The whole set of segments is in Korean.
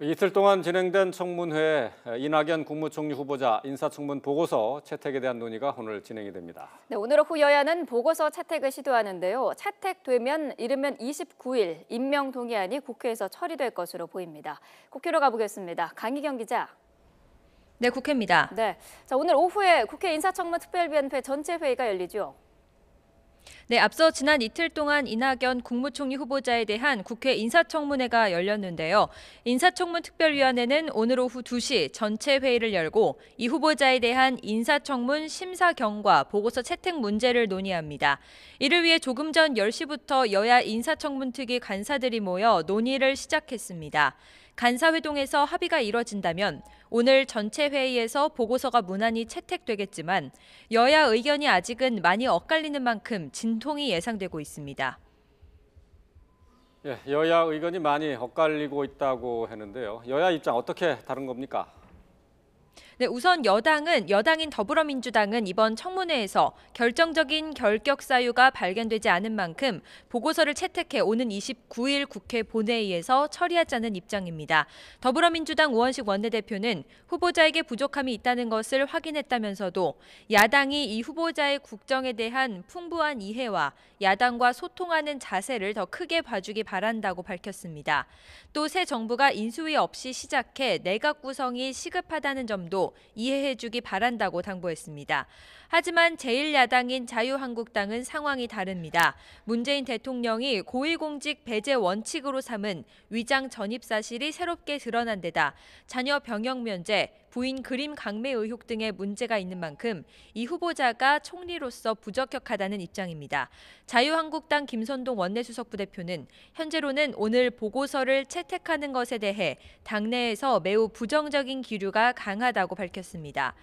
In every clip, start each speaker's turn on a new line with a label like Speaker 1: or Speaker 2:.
Speaker 1: 이틀 동안 진행된 청문회, 이낙연 국무총리 후보자 인사청문 보고서 채택에 대한 논의가 오늘 진행이 됩니다.
Speaker 2: 네, 오늘 오후 여야는 보고서 채택을 시도하는데요. 채택되면 이르면 29일 임명 동의안이 국회에서 처리될 것으로 보입니다. 국회로 가보겠습니다. 강희경 기자.
Speaker 3: 네, 국회입니다.
Speaker 2: 네, 자, 오늘 오후에 국회 인사청문 특별위원회 전체 회의가 열리죠.
Speaker 3: 네, 앞서 지난 이틀 동안 이낙연 국무총리 후보자에 대한 국회 인사청문회가 열렸는데요. 인사청문 특별위원회는 오늘 오후 2시 전체 회의를 열고 이 후보자에 대한 인사청문 심사 경과 보고서 채택 문제를 논의합니다. 이를 위해 조금 전 10시부터 여야 인사청문특위 간사들이 모여 논의를 시작했습니다. 간사회동에서 합의가 이뤄진다면 오늘 전체 회의에서 보고서가 무난히 채택되겠지만 여야 의견이 아직은 많이 엇갈리는 만큼 진통이 예상되고 있습니다.
Speaker 1: 여야 의견이 많이 엇갈리고 있다고 했는데요. 여야 입장 어떻게 다른 겁니까?
Speaker 3: 네, 우선 여당인 더불어민주당은 이번 청문회에서 결정적인 결격 사유가 발견되지 않은 만큼 보고서를 채택해 오는 29일 국회 본회의에서 처리하자는 입장입니다. 더불어민주당 우원식 원내대표는 후보자에게 부족함이 있다는 것을 확인했다면서도 야당이 이 후보자의 국정에 대한 풍부한 이해와 야당과 소통하는 자세를 더 크게 봐주기 바란다고 밝혔습니다. 또 새 정부가 인수위 없이 시작해 내각 구성이 시급하다는 점도 이해해주기 바란다고 당부했습니다. 하지만 제1야당인 자유한국당은 상황이 다릅니다. 문재인 대통령이 고위공직 배제 원칙으로 삼은 위장 전입 사실이 새롭게 드러난 데다 자녀 병역 면제, 부인 그림 강매 의혹 등의 문제가 있는 만큼 이 후보자가 총리로서 부적격하다는 입장입니다. 자유한국당 김선동 원내수석 부대표는 현재로는 오늘 보고서를 채택하는 것에 대해 당내에서 매우 부정적인 기류가 강하다고 밝혔습니다.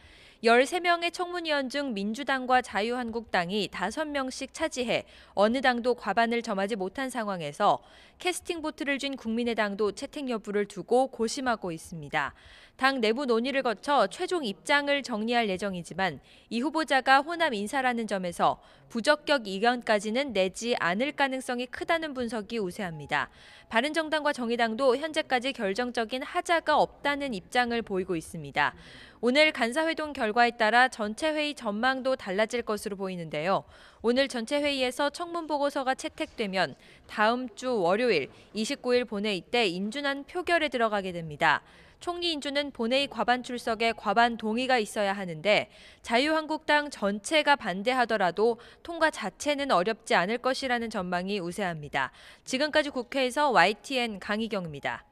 Speaker 3: 13명의 청문위원 중 민주당과 자유한국당이 5명씩 차지해 어느 당도 과반을 점하지 못한 상황에서 캐스팅 보트를 쥔 국민의당도 채택 여부를 두고 고심하고 있습니다. 당 내부 논의를 거쳐 최종 입장을 정리할 예정이지만 이 후보자가 호남 인사라는 점에서 부적격 의견까지는 내지 않을 가능성이 크다는 분석이 우세합니다. 바른정당과 정의당도 현재까지 결정적인 하자가 없다는 입장을 보이고 있습니다. 오늘 간사회동 결과에 따라 전체 회의 전망도 달라질 것으로 보이는데요. 오늘 전체 회의에서 청문 보고서가 채택되면 다음 주 월요일 29일 본회의 때 인준안 표결에 들어가게 됩니다. 총리 인준은 본회의 과반 출석에 과반 동의가 있어야 하는데 자유한국당 전체가 반대하더라도 통과 자체는 어렵지 않을 것이라는 전망이 우세합니다. 지금까지 국회에서 YTN 강희경입니다.